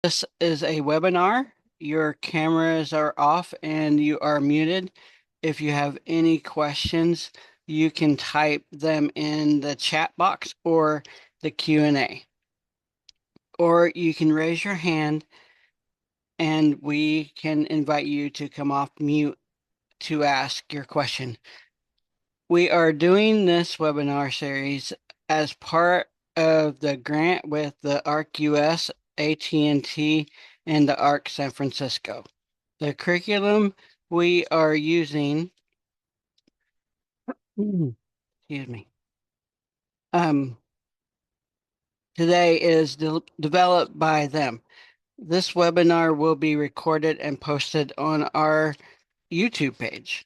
This is a webinar. Your cameras are off and you are muted. If you have any questions, you can type them in the chat box or the Q&A. Or you can raise your hand and we can invite you to come off mute to ask your question. We are doing this webinar series as part of the grant with the ARC-US, AT&T, and the ARC San Francisco. The curriculum we are using, excuse me, um, today is developed by them. This webinar will be recorded and posted on our YouTube page.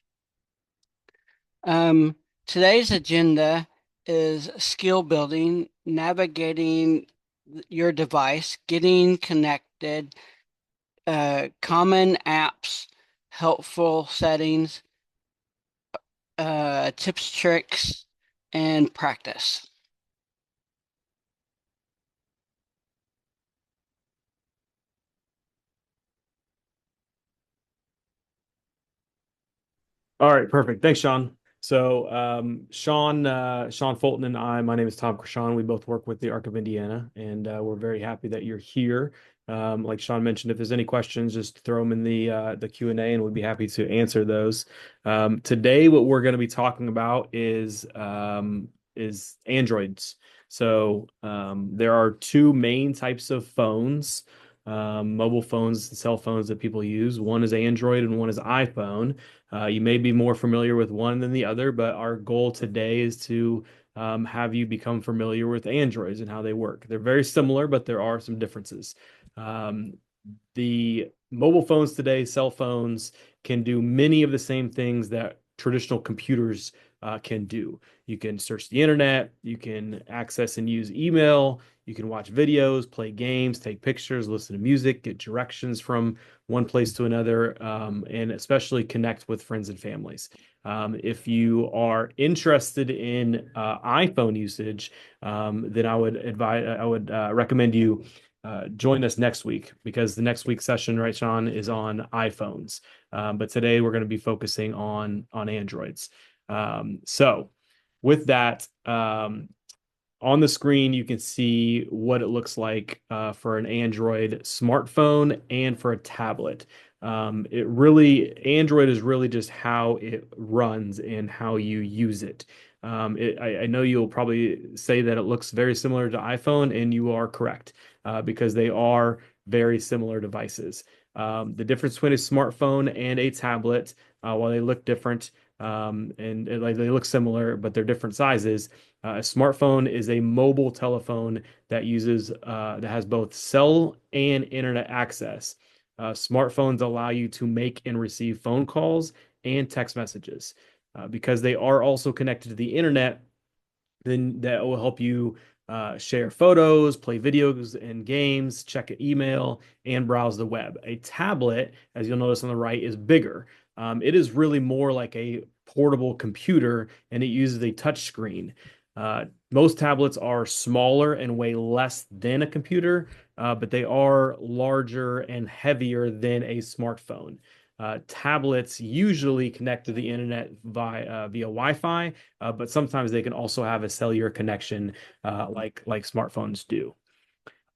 Today's agenda is skill building, navigating your device, getting connected, common apps, helpful settings, tips, tricks, and practice. All right, perfect. Thanks, Sean. So, Sean Fulton and my name is Tom Krishan. We both work with the Arc of Indiana, and we're very happy that you're here. Like Sean mentioned, if there's any questions, just throw them in the Q&A, and we'd be happy to answer those. Today, what we're going to be talking about is Androids. So, there are two main types of phones, mobile phones and cell phones that people use. One is Android, and one is iPhone. You may be more familiar with one than the other, but our goal today is to have you become familiar with Androids and how they work. They're very similar, but there are some differences. Um, the mobile phones today, cell phones, can do many of the same things that traditional computers can do. You can search the internet, you can access and use email, you can watch videos, play games, take pictures, listen to music, get directions from one place to another, and especially connect with friends and families. If you are interested in iPhone usage, then I would recommend you join us next week, because the next week's session, right, Sean, is on iPhones. But today we're going to be focusing on Androids. So with that, on the screen, you can see what it looks like for an Android smartphone and for a tablet. Android is really just how it runs and how you use it. I know you'll probably say that it looks very similar to iPhone, and you are correct, because they are very similar devices. The difference between a smartphone and a tablet, while they look different, and like they look similar, but they're different sizes. A smartphone is a mobile telephone that has both cell and internet access. Smartphones allow you to make and receive phone calls and text messages. Because they are also connected to the internet, then that will help you share photos, play videos and games, check an email, and browse the web. A tablet, as you'll notice on the right, is bigger. It is really more like a portable computer, and it uses a touch screen. Most tablets are smaller and weigh less than a computer, but they are larger and heavier than a smartphone. Tablets usually connect to the internet via Wi-Fi, but sometimes they can also have a cellular connection, like smartphones do.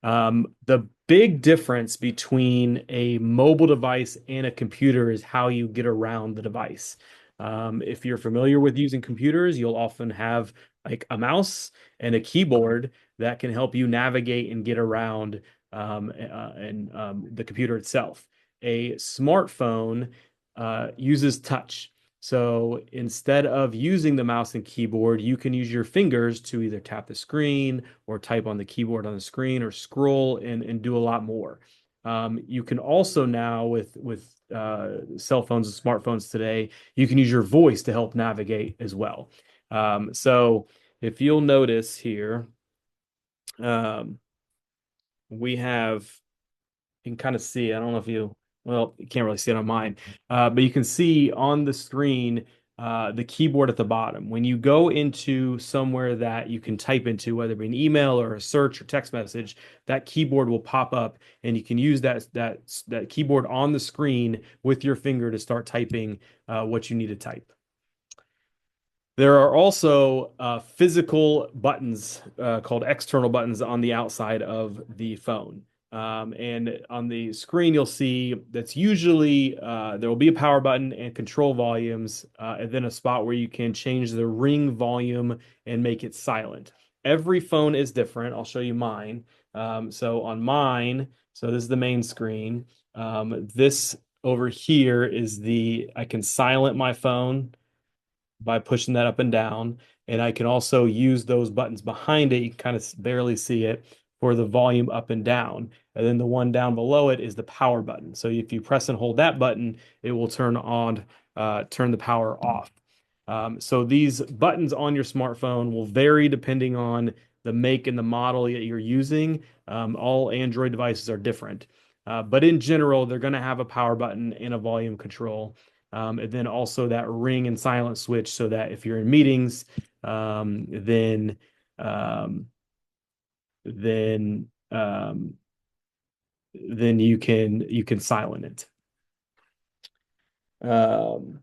The big difference between a mobile device and a computer is how you get around the device. If you're familiar with using computers, you'll often have like a mouse and a keyboard that can help you navigate and get around the computer itself. A smartphone uses touch. So instead of using the mouse and keyboard, you can use your fingers to either tap the screen or type on the keyboard on the screen or scroll and do a lot more. You can also now with cell phones and smartphones today, you can use your voice to help navigate as well. So if you'll notice here, um, we have, you can kind of see, I don't know if you, well, you can't really see it on mine, but you can see on the screen the keyboard at the bottom. When you go into somewhere that you can type into, whether it be an email or a search or text message, that keyboard will pop up, and you can use that keyboard on the screen with your finger to start typing what you need to type. There are also physical buttons called external buttons on the outside of the phone. And on the screen, you'll see that's usually there will be a power button and control volumes, and then a spot where you can change the ring volume and make it silent. Every phone is different. I'll show you mine. So on mine, so this is the main screen. This over here is I can silent my phone by pushing that up and down. And I can also use those buttons behind it. You can kind of barely see it for the volume up and down. And then the one down below it is the power button. So if you press and hold that button, it will turn the power off. So these buttons on your smartphone will vary depending on the make and the model that you're using. All Android devices are different. But in general, they're going to have a power button and a volume control. And then also that ring and silent switch so that if you're in meetings, um, then um, then um, then you can silent it. Um,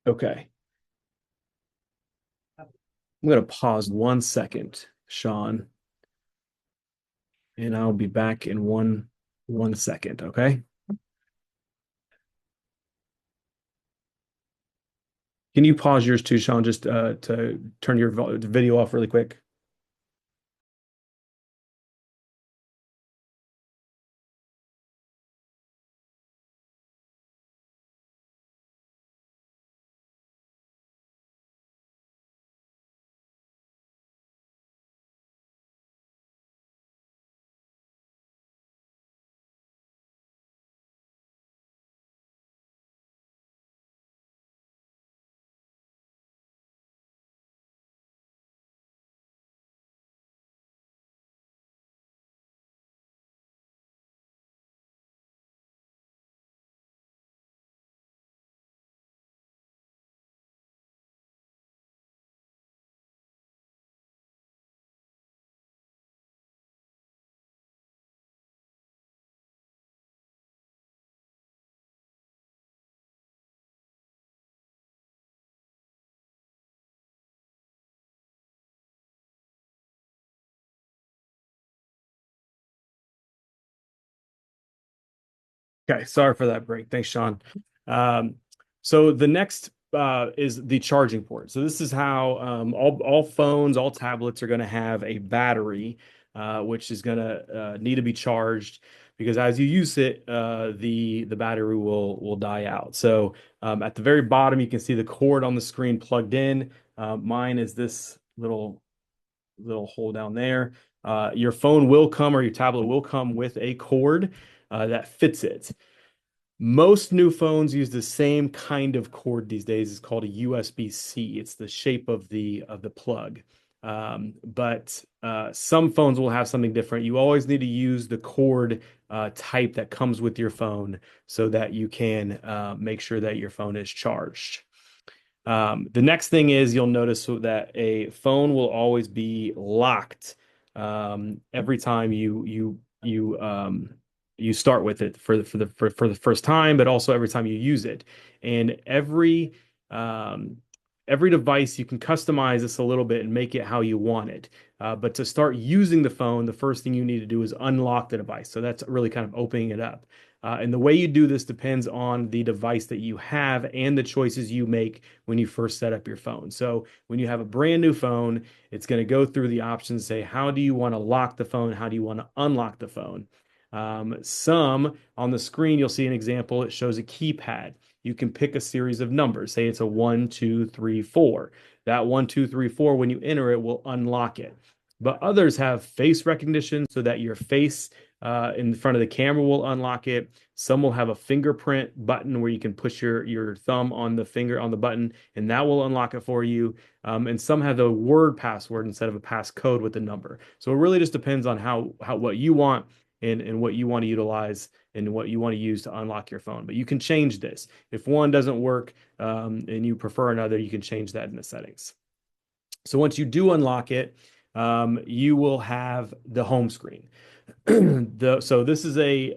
okay, I'm gonna pause 1 second, Sean, and I'll be back in one second. Okay, can you pause yours too, Sean, just to turn your video off really quick? Okay, sorry for that break. Thanks, Sean. Um, so the next is the charging port. So this is how all phones, all tablets are going to have a battery, which is going to need to be charged because as you use it, the battery will die out. So at the very bottom, you can see the cord on the screen plugged in. Mine is this little hole down there. Your phone will come or your tablet will come with a cord that fits it. Most new phones use the same kind of cord these days. It's called a USB-C. It's the shape of the plug. But some phones will have something different. You always need to use the cord type that comes with your phone so that you can make sure that your phone is charged. The next thing is you'll notice that a phone will always be locked every time you start with it for the first time, but also every time you use it. And um, every device you can customize this a little bit and make it how you want it. But to start using the phone, the first thing you need to do is unlock the device. So that's really kind of opening it up. And the way you do this depends on the device that you have and the choices you make when you first set up your phone. So when you have a brand new phone, it's going to go through the options, say, how do you want to lock the phone? How do you want to unlock the phone? Some on the screen, you'll see an example. It shows a keypad. You can pick a series of numbers. Say it's a 1, 2, 3, 4. That 1, 2, 3, 4, when you enter it, will unlock it. But others have face recognition so that your face in front of the camera will unlock it. Some will have a fingerprint button where you can push your thumb on the finger on the button, and that will unlock it for you. And some have the word password instead of a passcode with the number. So it really just depends on how what you want and what you want to utilize and what you want to use to unlock your phone. But you can change this. If one doesn't work and you prefer another, you can change that in the settings. So once you do unlock it, you will have the home screen. So this is a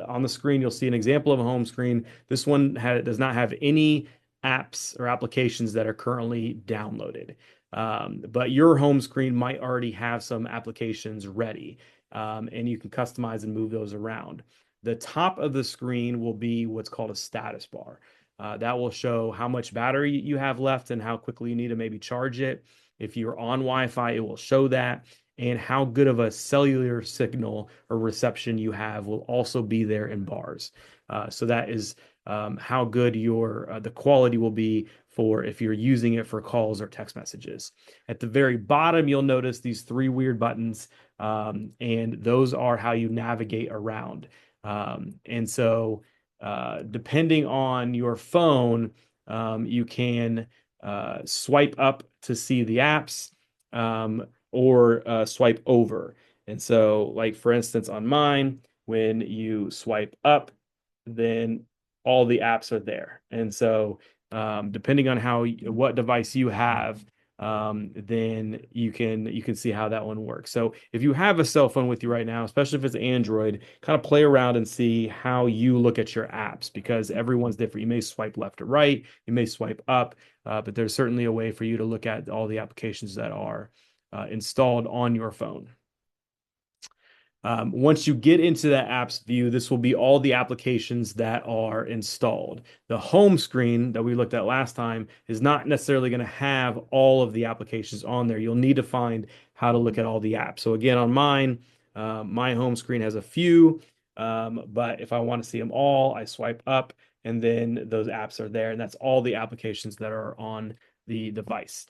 on the screen, you'll see an example of a home screen. This one does not have any apps or applications that are currently downloaded. But your home screen might already have some applications ready, and you can customize and move those around. The top of the screen will be what's called a status bar. That will show how much battery you have left and how quickly you need to maybe charge it. If you're on Wi-Fi, it will show that, and how good of a cellular signal or reception you have will also be there in bars. So that is how good your the quality will be for if you're using it for calls or text messages. At the very bottom, you'll notice these three weird buttons, and those are how you navigate around. And so, depending on your phone, you can swipe up to see the apps. Or swipe over. And so, like for instance, on mine, when you swipe up, then all the apps are there. And so, depending on what device you have, then you can see how that one works. So if you have a cell phone with you right now, especially if it's Android, kind of play around and see how you look at your apps because everyone's different. You may swipe left or right, you may swipe up, but there's certainly a way for you to look at all the applications that are installed on your phone. Once you get into that apps view, this will be all the applications that are installed. The home screen that we looked at last time is not necessarily going to have all of the applications on there. You'll need to find how to look at all the apps. So again, on mine, my home screen has a few, but if I want to see them all, I swipe up and then those apps are there. And that's all the applications that are on the device.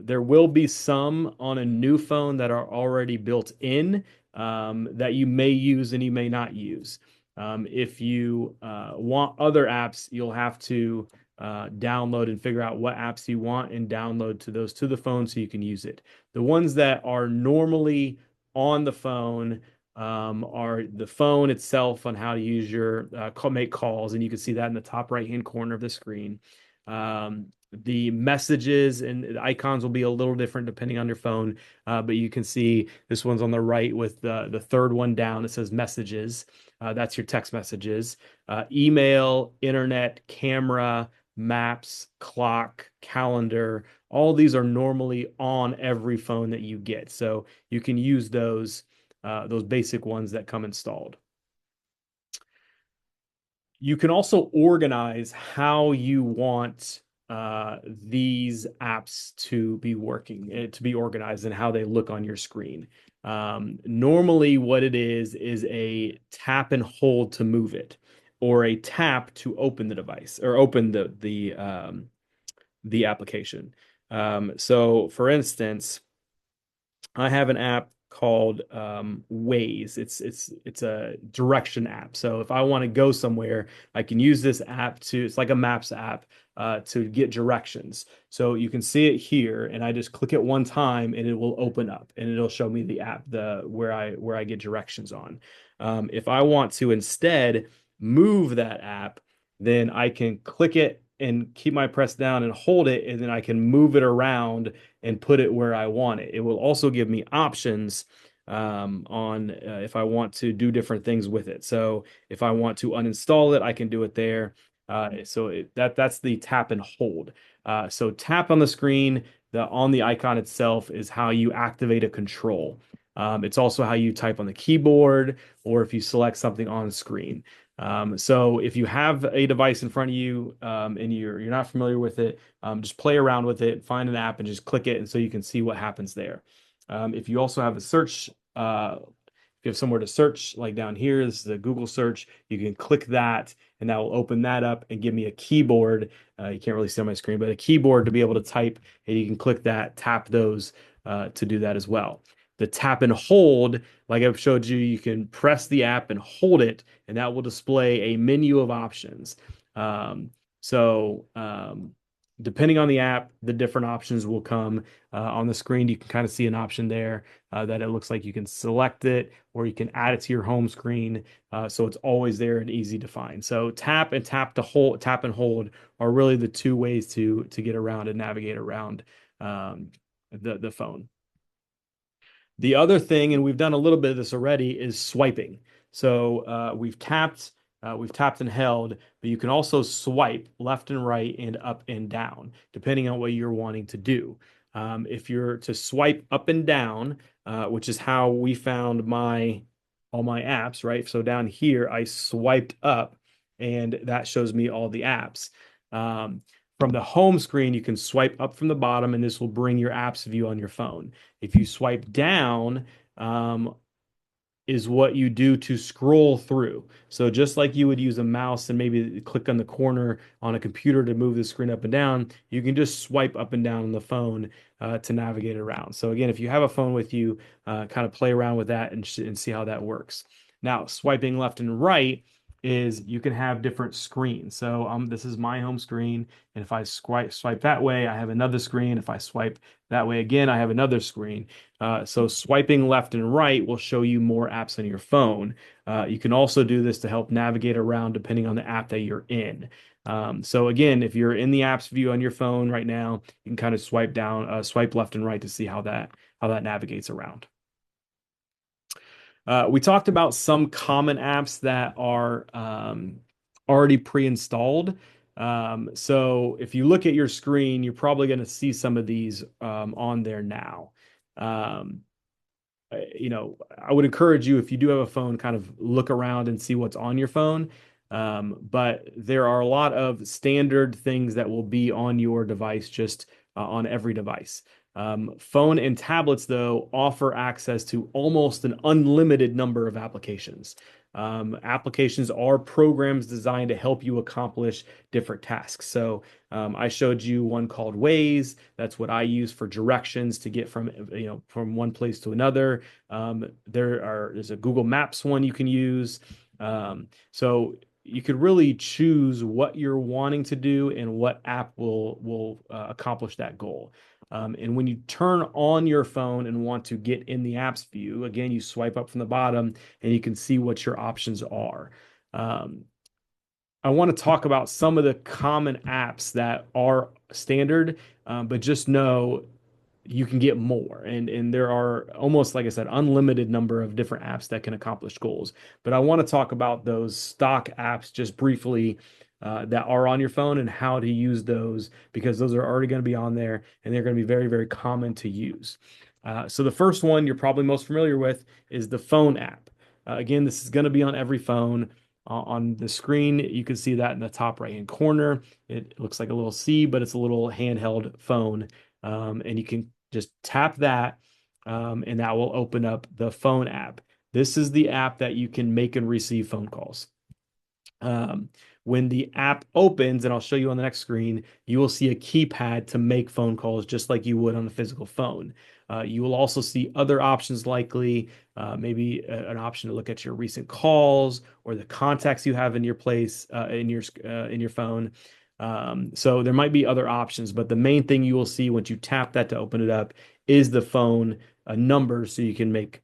There will be some on a new phone that are already built in that you may use and you may not use. If you want other apps, you'll have to download and figure out what apps you want and download to those to the phone so you can use it. The ones that are normally on the phone are the phone itself on how to use your make calls, and you can see that in the top right-hand corner of the screen. The messages and the icons will be a little different depending on your phone, but you can see this one's on the right with the third one down. It says messages. That's your text messages. Email, internet, camera, maps, clock, calendar. All these are normally on every phone that you get. So you can use those basic ones that come installed. You can also organize how you want these apps to be working, to be organized, and how they look on your screen. Normally, what it is a tap and hold to move it, or a tap to open the device or open the application. So, for instance, I have an app called Waze. It's a direction app. So if I want to go somewhere, I can use this app to. It's like a Maps app to get directions. So you can see it here, and I just click it one time, and it will open up, and it'll show me the app, the where I get directions on. If I want to instead move that app, then I can click it and keep my press down and hold it, and then I can move it around and put it where I want it. It will also give me options on if I want to do different things with it. So if I want to uninstall it, I can do it there. That's the tap and hold. So tap on the screen, on the icon itself is how you activate a control. It's also how you type on the keyboard or if you select something on screen. So if you have a device in front of you and you're not familiar with it, just play around with it, find an app and just click it, and so you can see what happens there. If you also have a search, if you have somewhere to search, like down here, this is a Google search, you can click that, and that will open that up and give me a keyboard. You can't really see on my screen, but a keyboard to be able to type, and you can click that, tap those to do that as well. The tap and hold, like I've showed you, you can press the app and hold it, and that will display a menu of options. Um, so depending on the app, the different options will come on the screen. You can kind of see an option there that it looks like you can select it or you can add it to your home screen. So it's always there and easy to find. So tap and hold are really the two ways to get around and navigate around um, the phone. The other thing, and we've done a little bit of this already, is swiping. So we've tapped and held, but you can also swipe left and right and up and down, depending on what you're wanting to do. If you're to swipe up and down, which is how we found my all my apps, right? So down here, I swiped up, and that shows me all the apps. Um, from the home screen, you can swipe up from the bottom, and this will bring your apps view on your phone. If you swipe down, um, is what you do to scroll through. So just like you would use a mouse and maybe click on the corner on a computer to move the screen up and down, you can just swipe up and down on the phone to navigate around. So again, if you have a phone with you, kind of play around with that and see how that works. Now, swiping left and right is you can have different screens. So this is my home screen, and if I swipe that way, I have another screen. If I swipe that way again, I have another screen. So swiping left and right will show you more apps on your phone. You can also do this to help navigate around depending on the app that you're in. So again, if you're in the apps view on your phone right now, you can kind of swipe left and right to see how that navigates around. We talked about some common apps that are already pre-installed. So if you look at your screen, you're probably going to see some of these on there now. Um, I would encourage you if you do have a phone, kind of look around and see what's on your phone. But there are a lot of standard things that will be on your device, just on every device. Phone and tablets, though, offer access to almost an unlimited number of applications. Applications are programs designed to help you accomplish different tasks. So I showed you one called Waze. That's what I use for directions to get from one place to another. There's a Google Maps one you can use. So you could really choose what you're wanting to do and what app will accomplish that goal. And when you turn on your phone and want to get in the apps view, again, you swipe up from the bottom and you can see what your options are. Um, I want to talk about some of the common apps that are standard, but just know you can get more. And there are almost, like I said, unlimited number of different apps that can accomplish goals. But I want to talk about those stock apps just briefly that are on your phone and how to use those because those are already going to be on there and they're going to be very, very common to use. So the first one you're probably most familiar with is the phone app. Again, this is going to be on every phone. On the screen, you can see that in the top right-hand corner. It looks like a little C, but it's a little handheld phone. And you can just tap that, and that will open up the phone app. This is the app that you can make and receive phone calls. Um, when the app opens, and I'll show you on the next screen, you will see a keypad to make phone calls just like you would on a physical phone. You will also see other options likely, maybe an option to look at your recent calls or the contacts you have in your place in your phone. So there might be other options, but the main thing you will see once you tap that to open it up is the phone number so you can make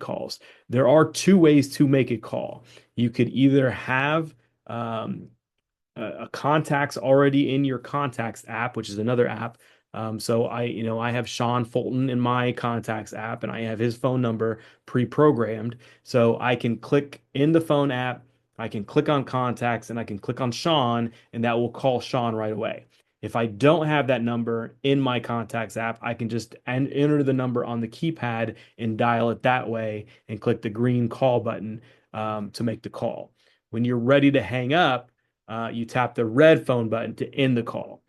calls. There are two ways to make a call. You could either have a contacts already in your contacts app, which is another app. So I have Sean Fulton in my contacts app, and I have his phone number pre-programmed. So I can click in the phone app, I can click on contacts, and I can click on Sean, and that will call Sean right away. If I don't have that number in my contacts app, I can just enter the number on the keypad and dial it that way and click the green call button to make the call. When you're ready to hang up, you tap the red phone button to end the call.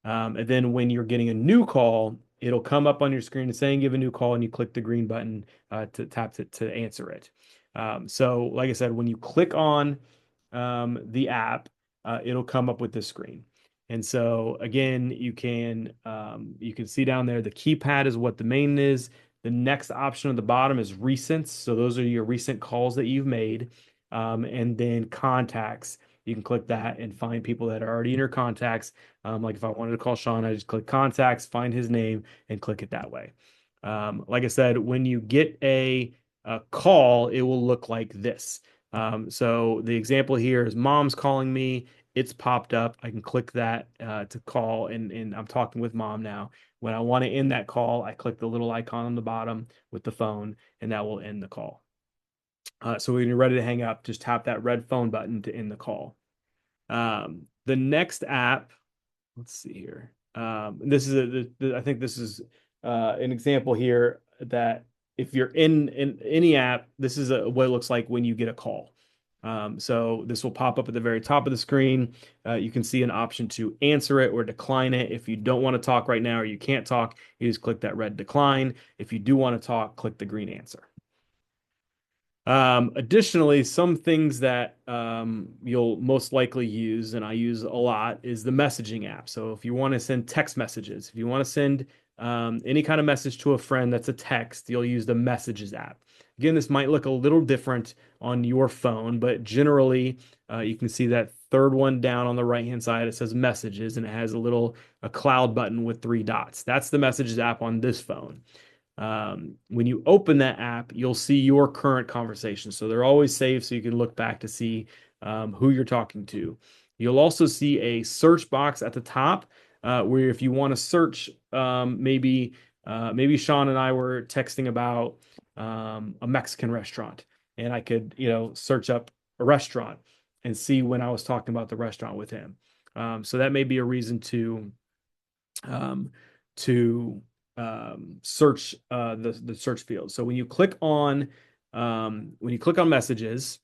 And then when you're getting a new call, it'll come up on your screen saying give a new call, and you click the green button to tap to answer it. So, like I said, when you click on the app, it'll come up with this screen. And so again, you can see down there the keypad is what the main is. The next option at the bottom is recents. So those are your recent calls that you've made. And then contacts. You can click that and find people that are already in your contacts. Like if I wanted to call Sean, I just click contacts, find his name, and click it that way. Like I said, when you get a call, it will look like this. So the example here is mom's calling me. It's popped up. I can click that to call, and I'm talking with mom now. When I want to end that call, I click the little icon on the bottom with the phone, and that will end the call. So when you're ready to hang up, just tap that red phone button to end the call. The next app, let's see here. This is I think this is an example here that if you're in any app, this is what it looks like when you get a call. So this will pop up at the very top of the screen. You can see an option to answer it or decline it. If you don't want to talk right now or you can't talk, you just click that red decline. If you do want to talk, click the green answer. Additionally, some things that you'll most likely use, and I use a lot, is the messaging app. So if you want to send text messages, if you want to send any kind of message to a friend that's a text, you'll use the messages app. Again, this might look a little different on your phone, but generally, you can see that third one down on the right-hand side. It says messages, and it has a cloud button with three dots. That's the messages app on this phone. When you open that app, you'll see your current conversation. So they're always saved so you can look back to see who you're talking to. You'll also see a search box at the top where if you want to search, maybe Sean and I were texting about a Mexican restaurant, and I could, search up a restaurant and see when I was talking about the restaurant with him. So that may be a reason um, to search the search field. So when you click on messages,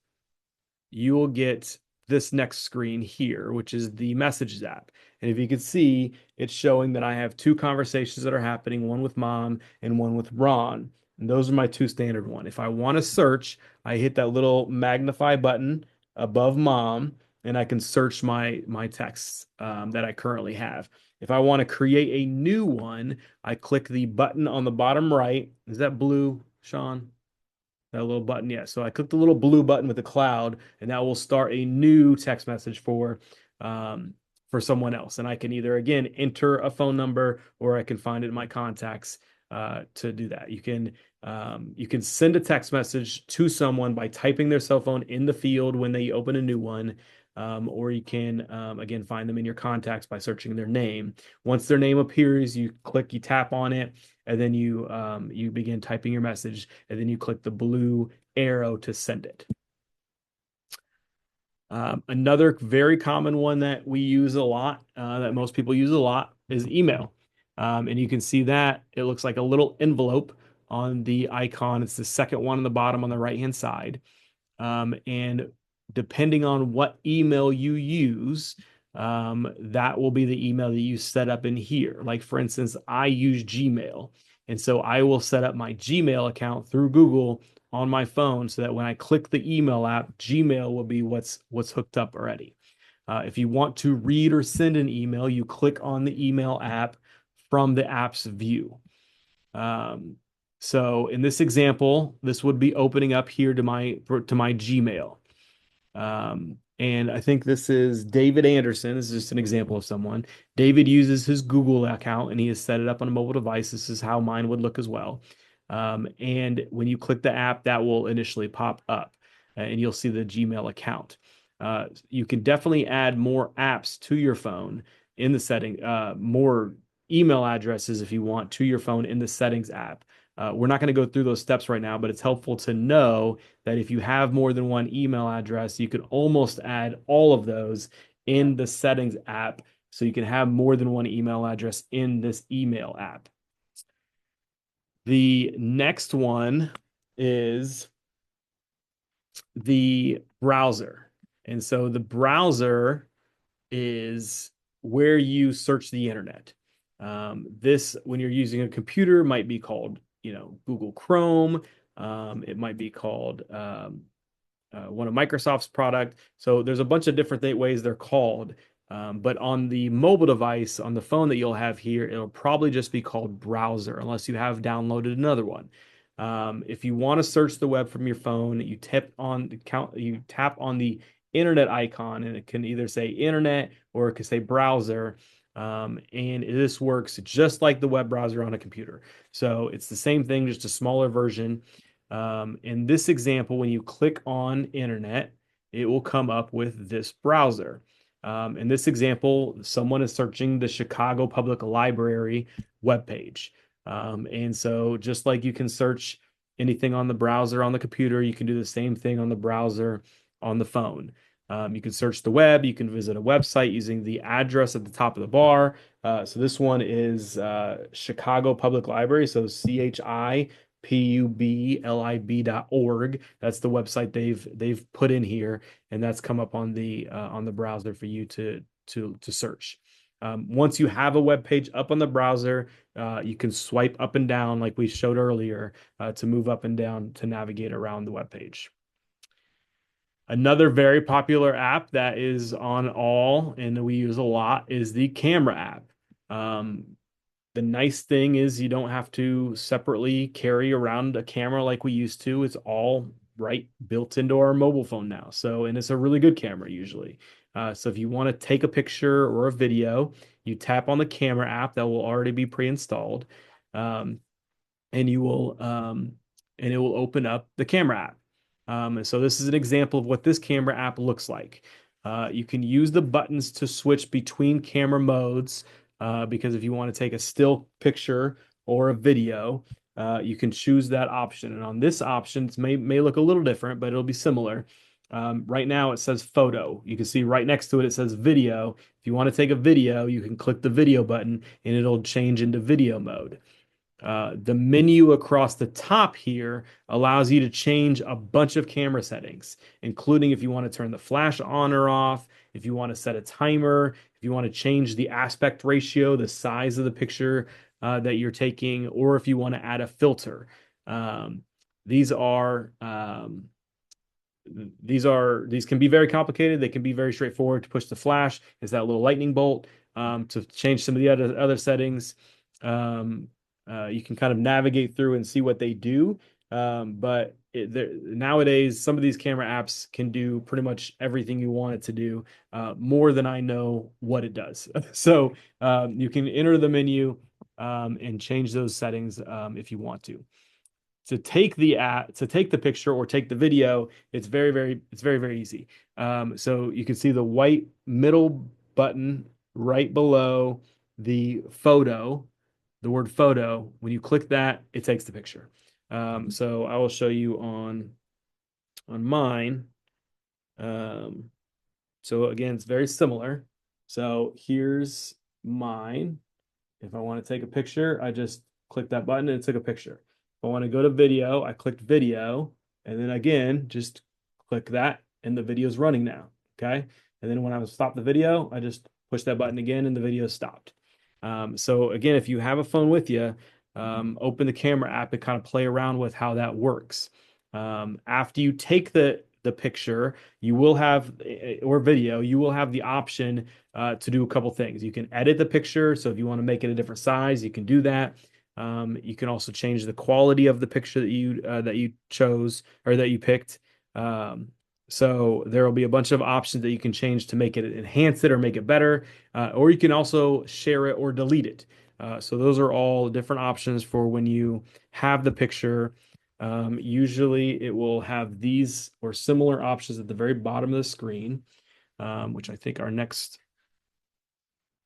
you will get this next screen here, which is the messages app. And if you can see, it's showing that I have two conversations that are happening, one with mom and one with Ron. And those are my two standard one. If I want to search, I hit that little magnify button above mom, and I can search my texts that I currently have. If I want to create a new one, I click the button on the bottom right. Is that blue, Sean? That little button, yeah. So I click the little blue button with the cloud, and that will start a new text message for someone else. And I can either again enter a phone number or I can find it in my contacts to do that. You can send a text message to someone by typing their cell phone in the field when they open a new one. Or you can again find them in your contacts by searching their name. Once their name appears, you tap on it, and then you begin typing your message, and then you click the blue arrow to send it. Another very common one that we use a lot, that most people use a lot, is email. And you can see that it looks like a little envelope on the icon. It's the second one on the bottom on the right-hand side. And depending on what email you use, that will be the email that you set up in here. Like for instance, I use Gmail. And so I will set up my Gmail account through Google on my phone so that when I click the email app, Gmail will be what's hooked up already. If you want to read or send an email, you click on the email app from the app's view. So in this example, this would be opening up here to my Gmail. And I think this is David Anderson. This is just an example of someone. David uses his Google account and he has set it up on a mobile device. This is how mine would look as well. And when you click the app, that will initially pop up and you'll see the Gmail account. You can definitely add more apps to your phone in the setting, more email addresses if you want to your phone in the settings app. We're not going to go through those steps right now, but it's helpful to know that if you have more than one email address, you can almost add all of those in the settings app so you can have more than one email address in this email app. The next one is the browser. And so the browser is where you search the internet. This, when you're using a computer, might be called, Google Chrome. It might be called one of Microsoft's product. So there's a bunch of different ways they're called. But on the mobile device, on the phone that you'll have here, it'll probably just be called browser unless you have downloaded another one. If you want to search the web from your phone, you tap on the internet icon, and it can either say internet or it can say browser. And this works just like the web browser on a computer. So it's the same thing, just a smaller version. In this example, when you click on internet, it will come up with this browser. In this example, someone is searching the Chicago Public Library webpage. And so, just like you can search anything on the browser on the computer, you can do the same thing on the browser on the phone. You can search the web, you can visit a website using the address at the top of the bar. So, this one is Chicago Public Library. So, CHIPUBLIB.org. That's the website they've put in here, and that's come up on the browser for you to search. Once you have a web page up on the browser, you can swipe up and down like we showed earlier to move up and down to navigate around the web page. Another very popular app that is on all and we use a lot is the camera app. The nice thing is you don't have to separately carry around a camera like we used to. It's all right built into our mobile phone now. So, and it's a really good camera usually. So if you want to take a picture or a video, you tap on the camera app that will already be pre-installed, um, and you will and it will open up the camera app. And so this is an example of what this camera app looks like. You can use the buttons to switch between camera modes because if you want to take a still picture or a video, you can choose that option. And on this option, it may look a little different, but it'll be similar. Right now, it says photo. You can see right next to it, it says video. If you want to take a video, you can click the video button and it'll change into video mode. The menu across the top here allows you to change a bunch of camera settings, including if you want to turn the flash on or off, if you want to set a timer, if you want to change the aspect ratio, the size of the picture that you're taking, or if you want to add a filter. Um, these are these can be very complicated. They can be very straightforward. To push the flash is that little lightning bolt. To change some of the other settings. Um, you can kind of navigate through and see what they do. Nowadays, some of these camera apps can do pretty much everything you want it to do, more than I know what it does. So you can enter the menu and change those settings if you want to take the picture or take the video. It's very easy. So you can see the white middle button right below the photo, the word photo. When you click that, it takes the picture. So I will show you on mine. Um, so again, it's very similar. So here's mine. If I want to take a picture, I just click that button and it took a picture. If I want to go to video, I clicked video, and then again, just click that, and the video is running now. Okay. And then when I stop the video, I just push that button again, and the video stopped. So again, if you have a phone with you, open the camera app and kind of play around with how that works. After you take the picture, you will have or video, you will have the option to do a couple things. You can edit the picture, so if you want to make it a different size, you can do that. You can also change the quality of the picture that you chose or that you picked. So there will be a bunch of options that you can change to make it enhance it or make it better, or you can also share it or delete it. So those are all different options for when you have the picture. Usually it will have these or similar options at the very bottom of the screen, which I think are next.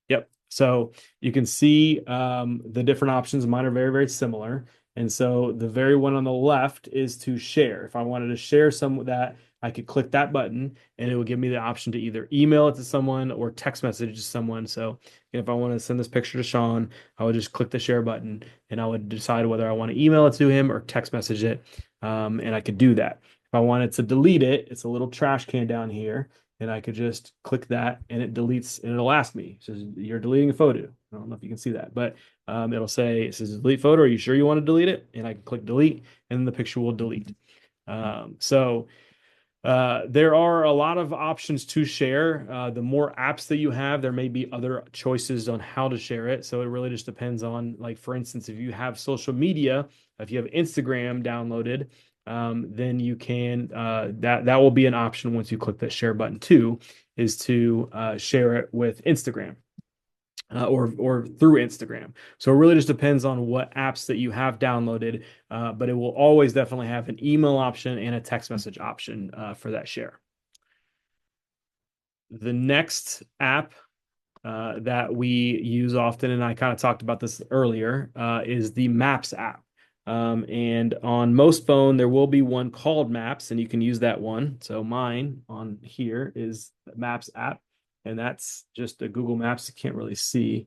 Yep. So you can see the different options. Mine are very similar. And so the very one on the left is to share. If I wanted to share some of that, I could click that button and it would give me the option to either email it to someone or text message it to someone. So if I want to send this picture to Sean, I would just click the share button and I would decide whether I want to email it to him or text message it. And I could do that. If I wanted to delete it, it's a little trash can down here, and I could just click that and it deletes and it'll ask me, it says you're deleting a photo. I don't know if you can see that, but it'll say, it says delete photo. Are you sure you want to delete it? And I can click delete and then the picture will delete. So There are a lot of options to share. The more apps that you have, there may be other choices on how to share it. So it really just depends on, like, for instance, if you have social media, if you have Instagram downloaded, then you can that will be an option once you click that share button too, is to share it with Instagram or through Instagram. So it really just depends on what apps that you have downloaded, but it will always definitely have an email option and a text message option for that share. The next app that we use often, and I kind of talked about this earlier, is the Maps app. And on most phone, there will be one called Maps, and you can use that one. So mine on here is the Maps app, and that's just a Google Maps. You can't really see.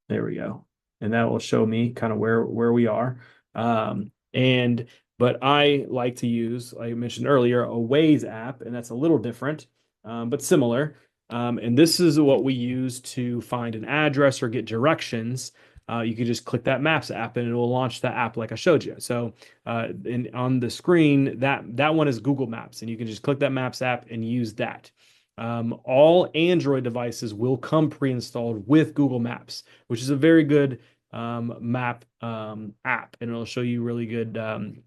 There we go. And that will show me kind of where we are. And but I like to use, like I mentioned earlier, a Waze app, and that's a little different, but similar. And this is what we use to find an address or get directions. You can just click that Maps app, and it will launch that app like I showed you. So, on the screen, that one is Google Maps, and you can just click that Maps app and use that. All Android devices will come pre-installed with Google Maps, which is a very good map app, and it'll show you really good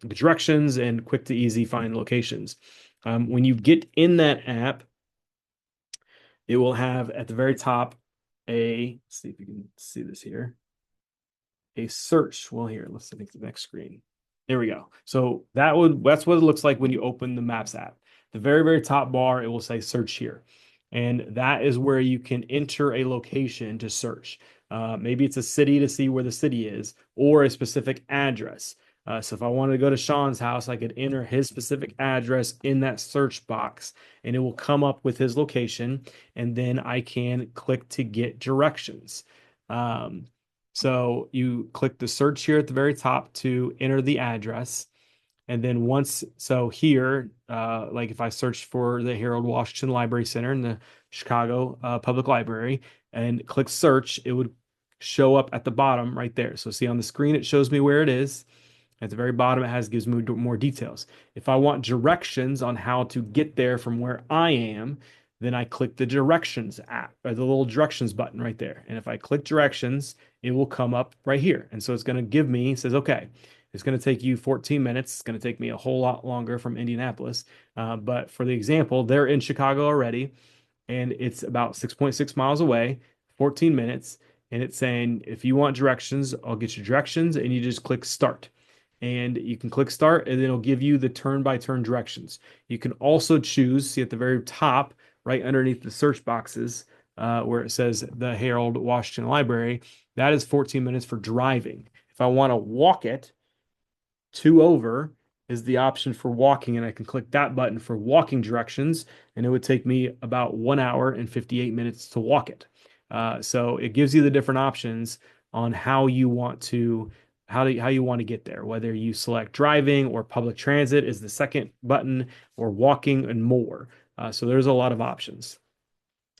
directions and quick to easy find locations. When you get in that app, it will have at the very top let's see if you can see this here, a search. Well, here, let's take the next screen. There we go. So that's what it looks like when you open the Maps app. The very, very top bar, it will say search here. And that is where you can enter a location to search. Maybe it's a city to see where the city is, or a specific address. So if I wanted to go to Sean's house, I could enter his specific address in that search box, and it will come up with his location, and then I can click to get directions. So you click the search here at the very top to enter the address. And then so here, like if I search for the Harold Washington Library Center in the Chicago Public Library and click search, it would show up at the bottom right there. So see on the screen, it shows me where it is. At the very bottom, gives me more details. If I want directions on how to get there from where I am, then I click the directions app or the little directions button right there. And if I click directions, it will come up right here. And so it's going to give me, it says, okay, it's going to take you 14 minutes. It's going to take me a whole lot longer from Indianapolis. But for the example, they're in Chicago already, and it's about 6.6 miles away, 14 minutes. And it's saying, if you want directions, I'll get you directions. And you just click start. And you can click start, and it'll give you the turn-by-turn directions. You can also choose, see at the very top, right underneath the search boxes, where it says the Harold Washington Library, that is 14 minutes for driving. If I want to walk it, two over is the option for walking, and I can click that button for walking directions, and it would take me about 1 hour and 58 minutes to walk it. So it gives you the different options on how you want to how you want to get there, whether you select driving or public transit is the second button, or walking and more. So there's a lot of options.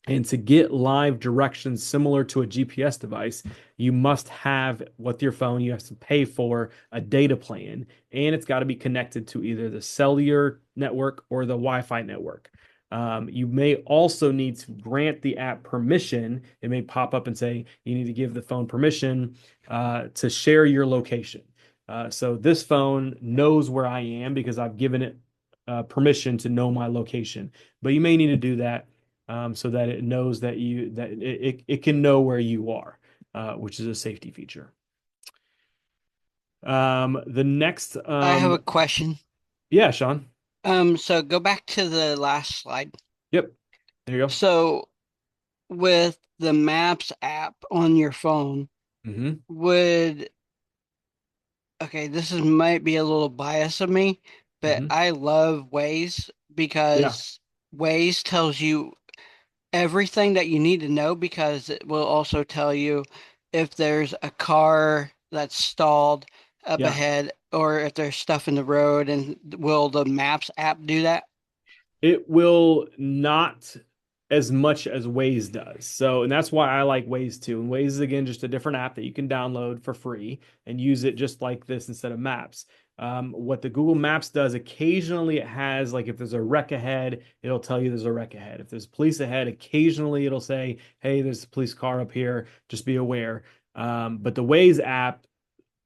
And to get live directions similar to a GPS device, you must have with your phone, you have to pay for a data plan, and it's got to be connected to either the cellular network or the Wi-Fi network. You may also need to grant the app permission. It may pop up and say you need to give the phone permission to share your location. So this phone knows where I am because I've given it permission to know my location. But you may need to do that so that it knows that it can know where you are, which is a safety feature. The next, I have a question. yeah, Sean. So go back to the last slide. Yep, there you go. So with the Maps app on your phone, Hmm. would okay, this is might be a little bias of me, but Hmm. I love Waze Yeah, because Waze tells you everything that you need to know because it will also tell you if there's a car that's stalled up yeah. ahead or if there's stuff in the road. And will the Maps app do that? It will not as much as Waze does. So, and that's why I like Waze too. And Waze is again just a different app that you can download for free and use it just like this instead of Maps. What the Google Maps does, occasionally it has, like if there's a wreck ahead, it'll tell you there's a wreck ahead. If there's police ahead, occasionally it'll say, hey, there's a police car up here, just be aware. But the Waze app,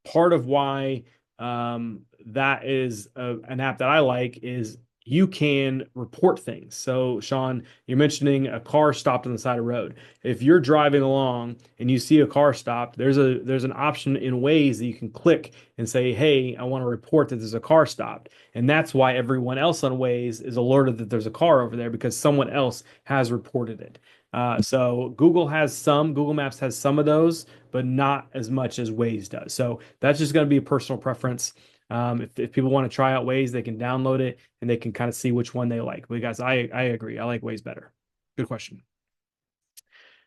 part of why that is an app that I like is you can report things. So, Sean, you're mentioning a car stopped on the side of the road. If you're driving along and you see a car stopped, there's an option in Waze that you can click and say, "Hey, I want to report that there's a car stopped." And that's why everyone else on Waze is alerted that there's a car over there because someone else has reported it. So Google Maps has some of those, but not as much as Waze does. So that's just going to be a personal preference. If people want to try out Waze, they can download it and they can kind of see which one they like. But guys, I agree. I like Waze better. Good question.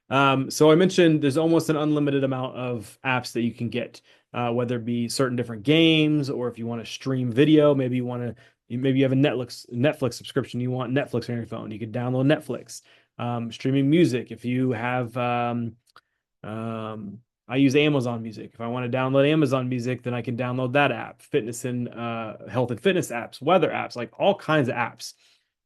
So I mentioned there's almost an unlimited amount of apps that you can get, whether it be certain different games or if you want to stream video, maybe you have a Netflix subscription, you want Netflix on your phone, you could download Netflix. Streaming music, if you have I use Amazon Music. If I want to download Amazon Music, then I can download that app. Fitness and health and fitness apps, weather apps, like all kinds of apps.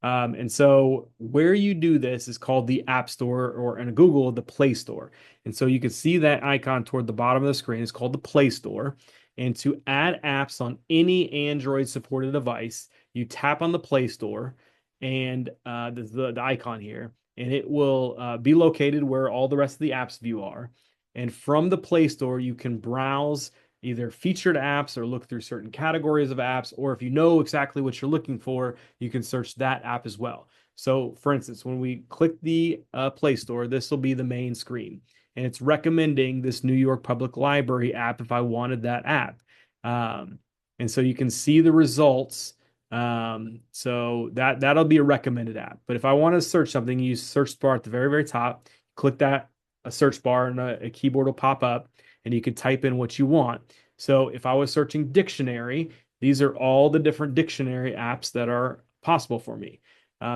And so where you do this is called the App Store, or in Google, the Play Store. And so you can see that icon toward the bottom of the screen. It's called the Play Store. And to add apps on any Android supported device, you tap on the Play Store and the icon here, and it will be located where all the rest of the apps view are. And from the Play Store, you can browse either featured apps or look through certain categories of apps, or if you know exactly what you're looking for, you can search that app as well. So, for instance, when we click the Play Store, this will be the main screen, and it's recommending this New York Public Library app if I wanted that app. Um, and so you can see the results. So that'll be a recommended app. But if I want to search something, you use search bar at the very, very top, click that a search bar and a keyboard will pop up and you can type in what you want. So if I was searching dictionary, these are all the different dictionary apps that are possible for me.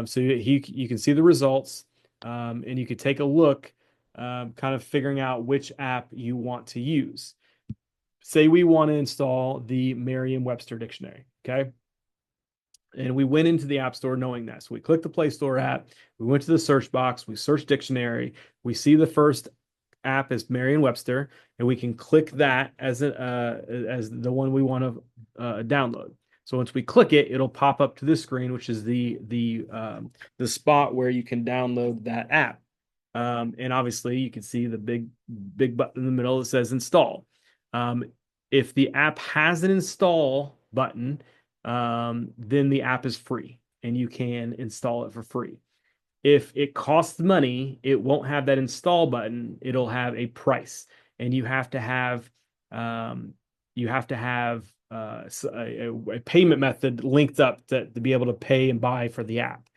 So you can see the results and you could take a look, kind of figuring out which app you want to use. Say we want to install the Merriam-Webster dictionary, okay? And we went into the App Store knowing that. So we clicked the Play Store app, we went to the search box, we searched dictionary, we see the first app is Merriam-Webster, and we can click that as the one we want to download. So once we click it, it'll pop up to this screen, which is the spot where you can download that app. And obviously, you can see the big button in the middle that says install. If the app has an install button, then the app is free and you can install it for free. If it costs money, it won't have that install button. It'll have a price, and you have to have a payment method linked up to be able to pay and buy for the app.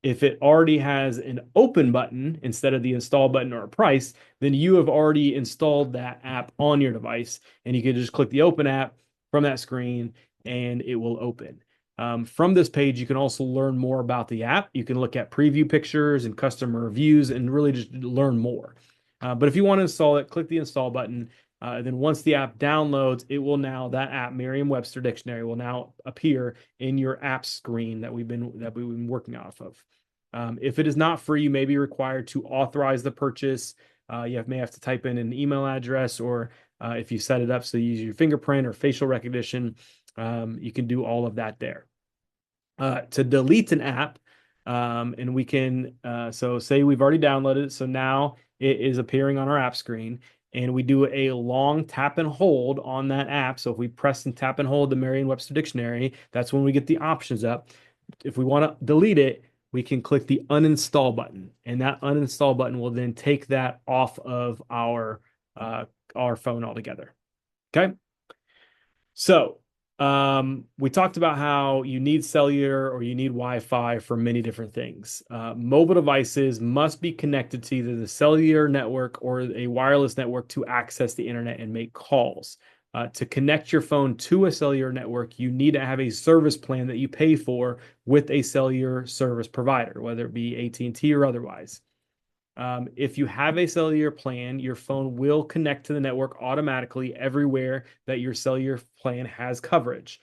If it already has an open button instead of the install button or a price, then you have already installed that app on your device, and you can just click the open app from that screen, and it will open. From this page, you can also learn more about the app. You can look at preview pictures and customer reviews and really just learn more. But if you want to install it, click the install button. Then once the app downloads, that app, Merriam-Webster Dictionary, will now appear in your app screen that we've been working off of. If it is not free, you may be required to authorize the purchase. You may have to type in an email address, or if you set it up so you use your fingerprint or facial recognition, you can do all of that there. To delete an app, and we can, so say we've already downloaded it, so now it is appearing on our app screen, and we do a long tap and hold on that app. So if we press and tap and hold the Merriam-Webster Dictionary, that's when we get the options up. If we want to delete it, we can click the uninstall button, and that uninstall button will then take that off of our phone altogether. Okay. So, we talked about how you need cellular or you need Wi-Fi for many different things. Mobile devices must be connected to either the cellular network or a wireless network to access the internet and make calls. To connect your phone to a cellular network, you need to have a service plan that you pay for with a cellular service provider, whether it be AT&T or otherwise. If you have a cellular plan, your phone will connect to the network automatically everywhere that your cellular plan has coverage.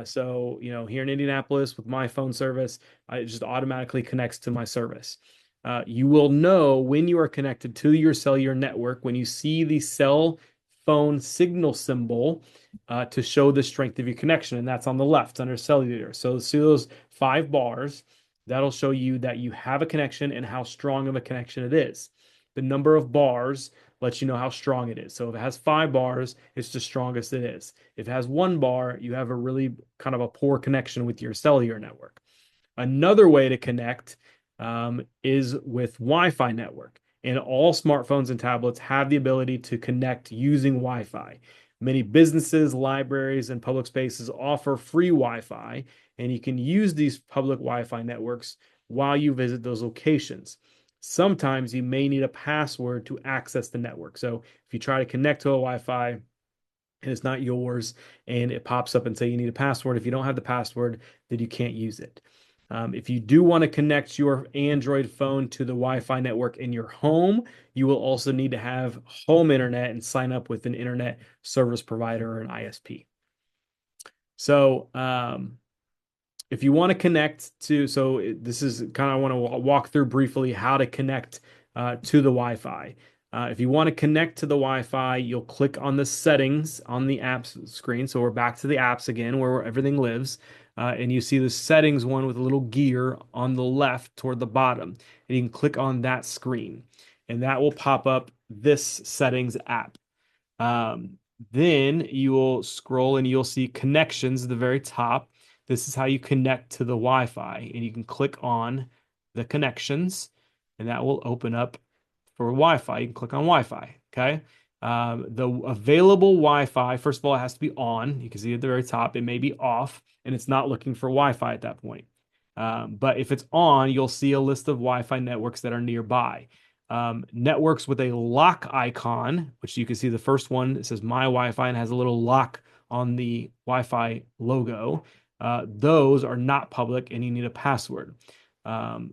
So, here in Indianapolis with my phone service, it just automatically connects to my service. You will know when you are connected to your cellular network when you see the cell phone signal symbol to show the strength of your connection, and that's on the left under cellular. So, see those 5 bars. That'll show you that you have a connection and how strong of a connection it is. The number of bars lets you know how strong it is. So if it has 5 bars, it's the strongest it is. If it has 1 bar, you have a really kind of a poor connection with your cellular network. Another way to connect is with Wi-Fi network. And all smartphones and tablets have the ability to connect using Wi-Fi. Many businesses, libraries, and public spaces offer free Wi-Fi, and you can use these public Wi-Fi networks while you visit those locations. Sometimes you may need a password to access the network. So if you try to connect to a Wi-Fi and it's not yours, and it pops up and say you need a password, if you don't have the password, then you can't use it. If you do want to connect your Android phone to the Wi-Fi network in your home, you will also need to have home internet and sign up with an internet service provider or an ISP. So, if you want to connect to, this is kind of, I want to walk through briefly how to connect to the Wi-Fi. If you want to connect to the Wi-Fi, you'll click on the settings on the apps screen. So we're back to the apps again, where everything lives. And you see the settings one with a little gear on the left toward the bottom. And you can click on that screen. And that will pop up this settings app. Um, then you will scroll and you'll see connections at the very top. This is how you connect to the Wi-Fi, and you can click on the connections, and that will open up for Wi-Fi. You can click on Wi-Fi. Okay. The available Wi-Fi, first of all, it has to be on. You can see at the very top, it may be off, and it's not looking for Wi-Fi at that point. But if it's on, you'll see a list of Wi-Fi networks that are nearby. Networks with a lock icon, which you can see the first one, it says My Wi-Fi and has a little lock on the Wi-Fi logo. Those are not public and you need a password.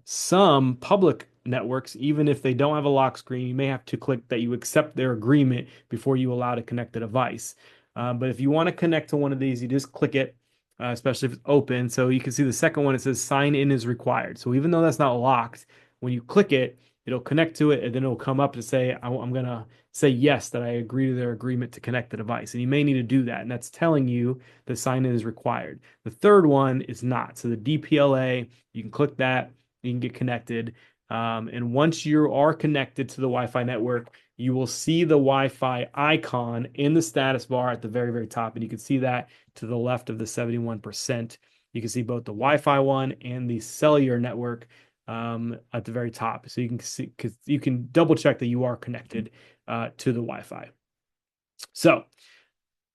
Some public networks, even if they don't have a lock screen, you may have to click that you accept their agreement before you allow to connect the device. But if you want to connect to one of these, you just click it, especially if it's open. So you can see the second one, it says sign in is required. So even though that's not locked, when you click it, it'll connect to it and then it'll come up to say, I'm going to say yes, that I agree to their agreement to connect the device. And you may need to do that. And that's telling you the sign in is required. The third one is not. So the DPLA, you can click that, you can get connected. And once you are connected to the Wi-Fi network, you will see the Wi-Fi icon in the status bar at the very, very top. And you can see that to the left of the 71%. You can see both the Wi-Fi one and the cellular network at the very top. So you can see, because you can double check that you are connected to the Wi-Fi. So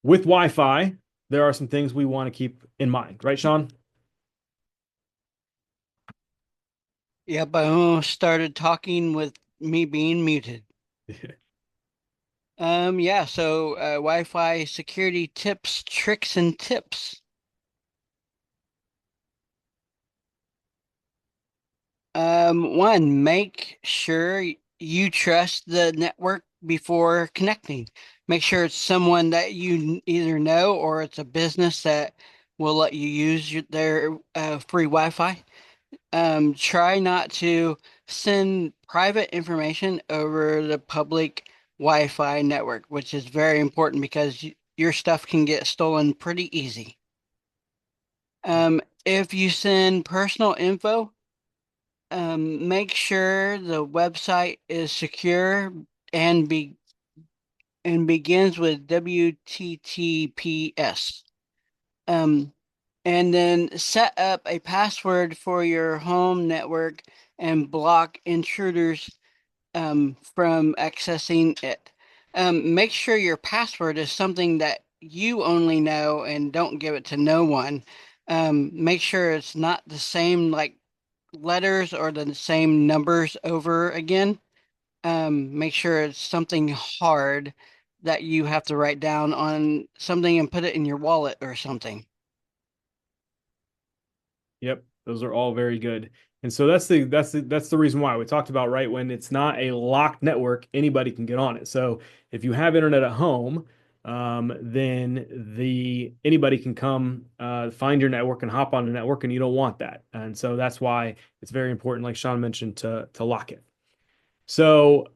with Wi-Fi, there are some things we want to keep in mind, right, Sean? Yep, I almost started talking with me being muted. Yeah, so Wi-Fi security tips, tricks, and tips. One, make sure you trust the network before connecting. Make sure it's someone that you either know or it's a business that will let you use their free Wi-Fi. Try not to send private information over the public Wi-Fi network, which is very important because your stuff can get stolen pretty easy. If you send personal info, make sure the website is secure and begins with WTTPS. Um, and then set up a password for your home network and block intruders from accessing it. Make sure your password is something that you only know and don't give it to no one. Make sure it's not the same like letters or the same numbers over again. Make sure it's something hard that you have to write down on something and put it in your wallet or something. Yep, those are all very good. And so that's the reason why we talked about, right, when it's not a locked network, anybody can get on it. So if you have internet at home, then the anybody can come find your network and hop on the network, and you don't want that. And so that's why it's very important, like Sean mentioned, to lock it. So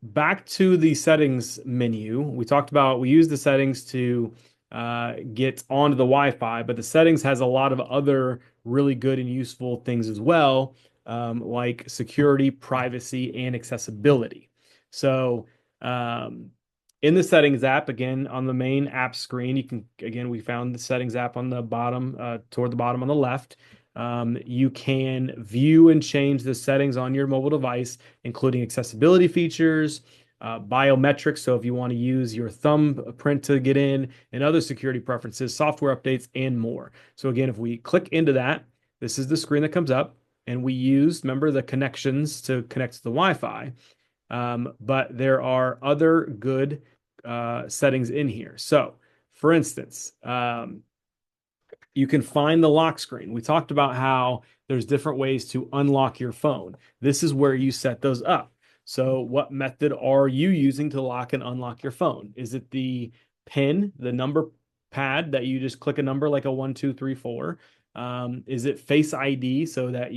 back to the settings menu, we use the settings to get onto the Wi-Fi, but the settings has a lot of other really good and useful things as well, like security, privacy, and accessibility. So um, in the settings app, again, on the main app screen, we found the settings app on the bottom, toward the bottom on the left. You can view and change the settings on your mobile device, including accessibility features, biometrics. So if you want to use your thumbprint to get in, and other security preferences, software updates, and more. So again, if we click into that, this is the screen that comes up, and we used, remember, the connections to connect to the Wi-Fi. But there are other good settings in here. So, for instance, you can find the lock screen. We talked about how there's different ways to unlock your phone. This is where you set those up. So, what method are you using to lock and unlock your phone? Is it the pin, the number pad that you just click a number like a 1, 2, 3, 4? Is it Face ID so that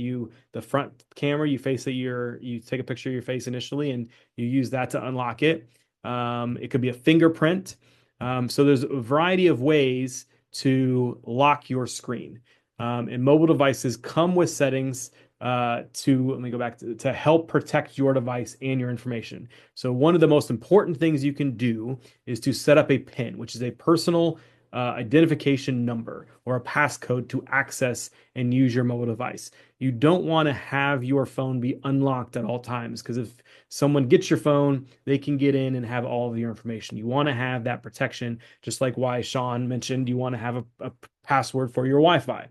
the front camera, you take a picture of your face initially and you use that to unlock it? It could be a fingerprint. So there's a variety of ways to lock your screen. And mobile devices come with settings let me go back to help protect your device and your information. So one of the most important things you can do is to set up a PIN, which is a personal identification number or a passcode to access and use your mobile device. You don't want to have your phone be unlocked at all times because if someone gets your phone, they can get in and have all of your information. You want to have that protection, just like why Sean mentioned you want to have a password for your Wi-Fi.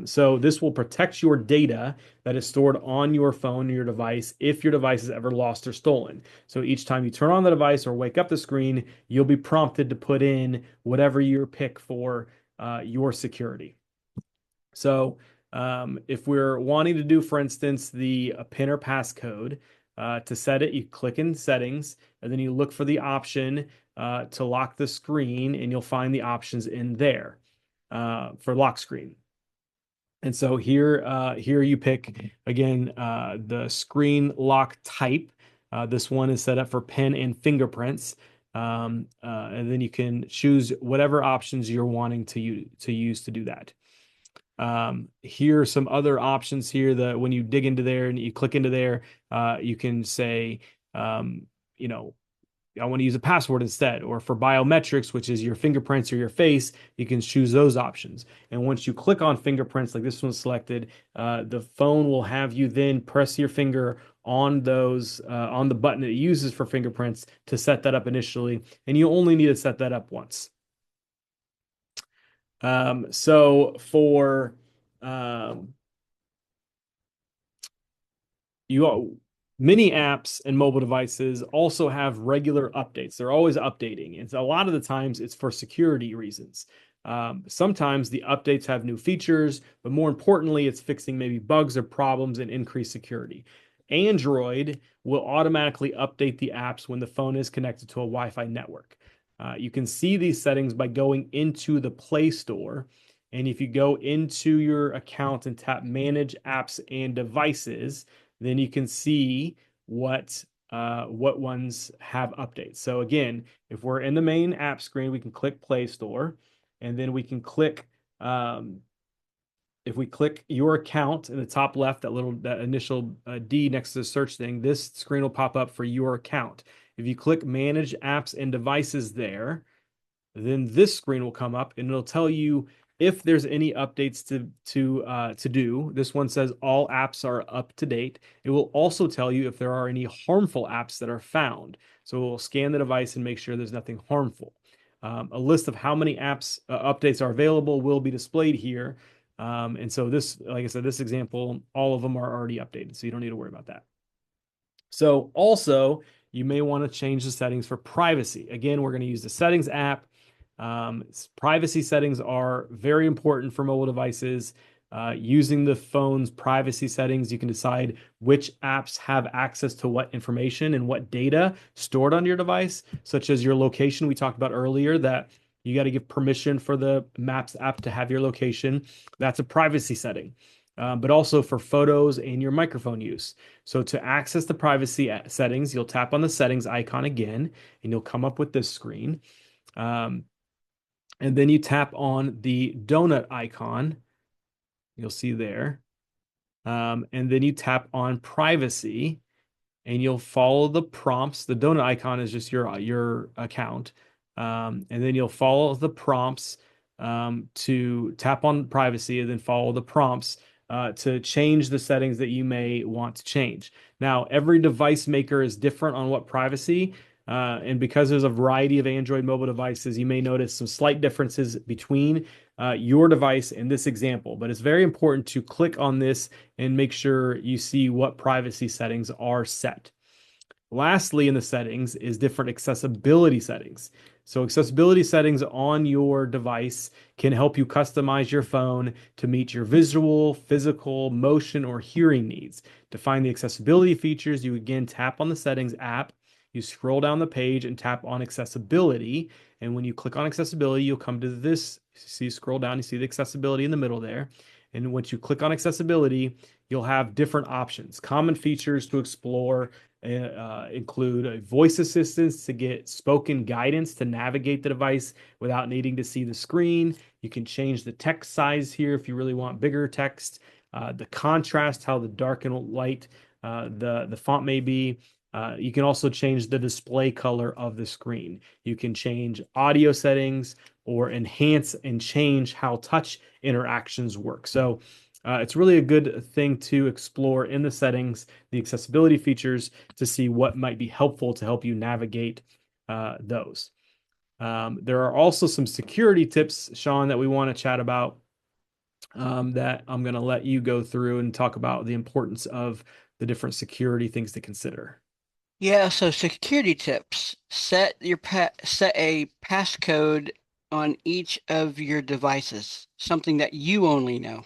So this will protect your data that is stored on your phone or your device if your device is ever lost or stolen. So each time you turn on the device or wake up the screen, you'll be prompted to put in whatever your pick for your security. So if we're wanting to do, for instance, the PIN or passcode, to set it, you click in settings and then you look for the option to lock the screen, and you'll find the options in there for lock screen. And so here you pick again the screen lock type. This one is set up for pen and fingerprints, and then you can choose whatever options you're wanting to use to do that. Here are some other options here that when you dig into there and you click into there, you can say, you know, I want to use a password instead. Or for biometrics, which is your fingerprints or your face, you can choose those options. And once you click on fingerprints, like this one's selected, the phone will have you then press your finger on on the button it uses for fingerprints to set that up initially. And you only need to set that up once. So for um, you many apps and mobile devices also have regular updates. They're always updating. And so a lot of the times it's for security reasons. Sometimes the updates have new features, but more importantly, it's fixing maybe bugs or problems and increased security. Android will automatically update the apps when the phone is connected to a Wi-Fi network. You can see these settings by going into the Play Store. And if you go into your account and tap Manage Apps and Devices, then you can see what ones have updates. So again, if we're in the main app screen, we can click Play Store, and then we can click if we click your account in the top left, that initial D next to the search thing, this screen will pop up for your account. If you click Manage Apps and Devices there, then this screen will come up and it'll tell you if there's any updates to do. This one says all apps are up to date. It will also tell you if there are any harmful apps that are found. So it will scan the device and make sure there's nothing harmful. A list of how many apps updates are available will be displayed here. And so this, like I said, this example, all of them are already updated, so you don't need to worry about that. So also, you may want to change the settings for privacy. Again, we're going to use the settings app. Privacy settings are very important for mobile devices. Using the phone's privacy settings, you can decide which apps have access to what information and what data stored on your device, such as your location. We talked about earlier that you got to give permission for the Maps app to have your location. That's a privacy setting. But also for photos and your microphone use. So to access the privacy settings, you'll tap on the settings icon again, and you'll come up with this screen. Um, and then you tap on the donut icon. You'll see there. And then you tap on privacy and you'll follow the prompts. The donut icon is just your account. And then you'll follow the prompts to tap on privacy and then follow the prompts to change the settings that you may want to change. Now, every device maker is different on what privacy. And because there's a variety of Android mobile devices, you may notice some slight differences between your device and this example. But it's very important to click on this and make sure you see what privacy settings are set. Lastly, in the settings is different accessibility settings. So accessibility settings on your device can help you customize your phone to meet your visual, physical, motion, or hearing needs. To find the accessibility features, you again tap on the settings app, you scroll down the page and tap on accessibility. And when you click on accessibility, you'll come to this. See, scroll down, you see the accessibility in the middle there. And once you click on accessibility, you'll have different options. Common features to explore include voice assistance to get spoken guidance to navigate the device without needing to see the screen. You can change the text size here if you really want bigger text. The contrast, how the dark and light the font may be. You can also change the display color of the screen. You can change audio settings or enhance and change how touch interactions work. So it's really a good thing to explore in the settings, the accessibility features to see what might be helpful to help you navigate those. There are also some security tips, Sean, that we want to chat about that I'm going to let you go through and talk about the importance of the different security things to consider. Yeah, so security tips. Set a passcode on each of your devices, something that you only know.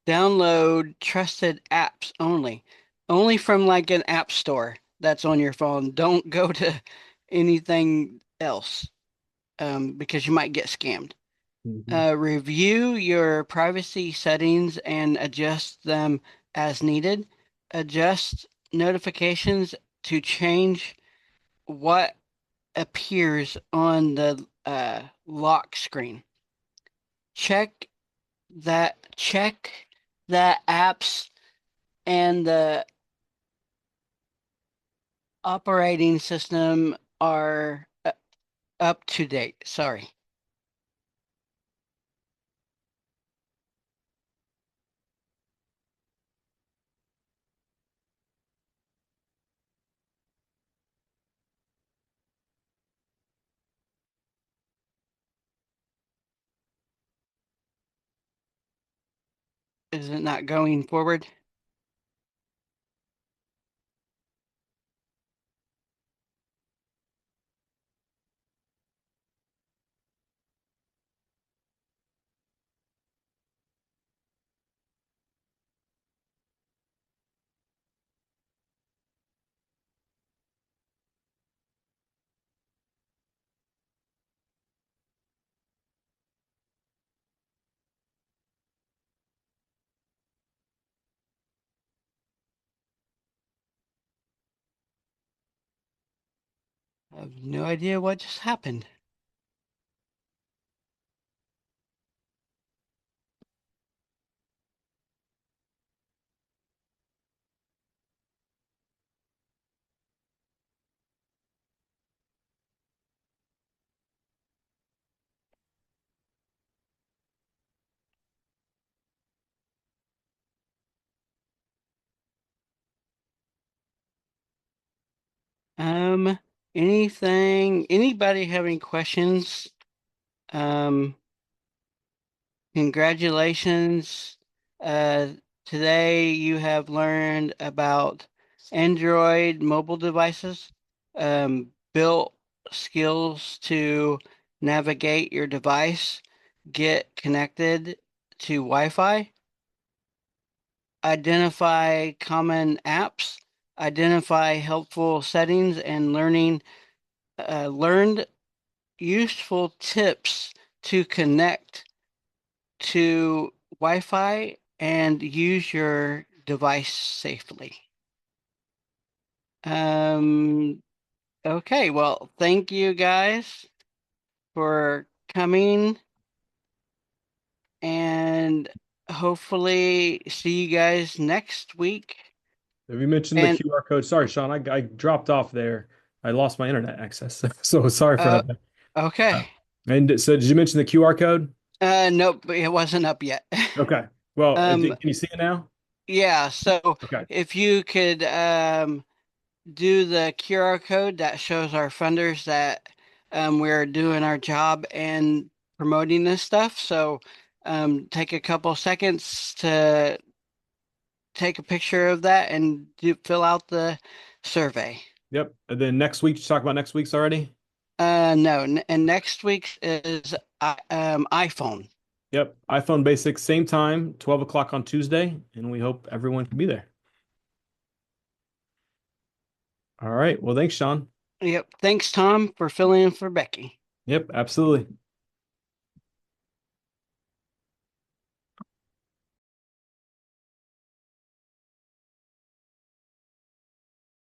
Download trusted apps only. Only from like an app store that's on your phone. Don't go to anything else because you might get scammed. Mhm. Review your privacy settings and adjust them as needed. Adjust notifications to change what appears on the lock screen. Check check that apps and the operating system are up to date. Sorry. Is it not going forward? I have no idea what just happened. Um, anybody have any questions? Um, Congratulations. Uh, Today you have learned about Android mobile devices, built skills to navigate your device, get connected to Wi-Fi, identify common apps, identify helpful settings, and learned useful tips to connect to Wi-Fi and use your device safely. Um, okay, well, thank you guys for coming and hopefully see you guys next week. Have you mentioned the And QR code? Sorry, Sean, I dropped off there. I lost my internet access. So sorry for uh, that. Uh, okay. and so did you mention the QR code? Nope, it wasn't up yet. Okay. Well, Um, can you see it now? yeah, so Okay. if you could do the QR code that shows our funders that we're doing our job and promoting this stuff. So take a couple seconds to take a picture of that and fill out the survey. Yep. And then next week, you talk about next week's already? No, and next week is iPhone. Yep. iPhone Basics, same time, 12 o'clock on Tuesday, and we hope everyone can be there. All right. Well, thanks, Sean. Yep. Thanks, Tom, for filling in for Becky. Yep, absolutely.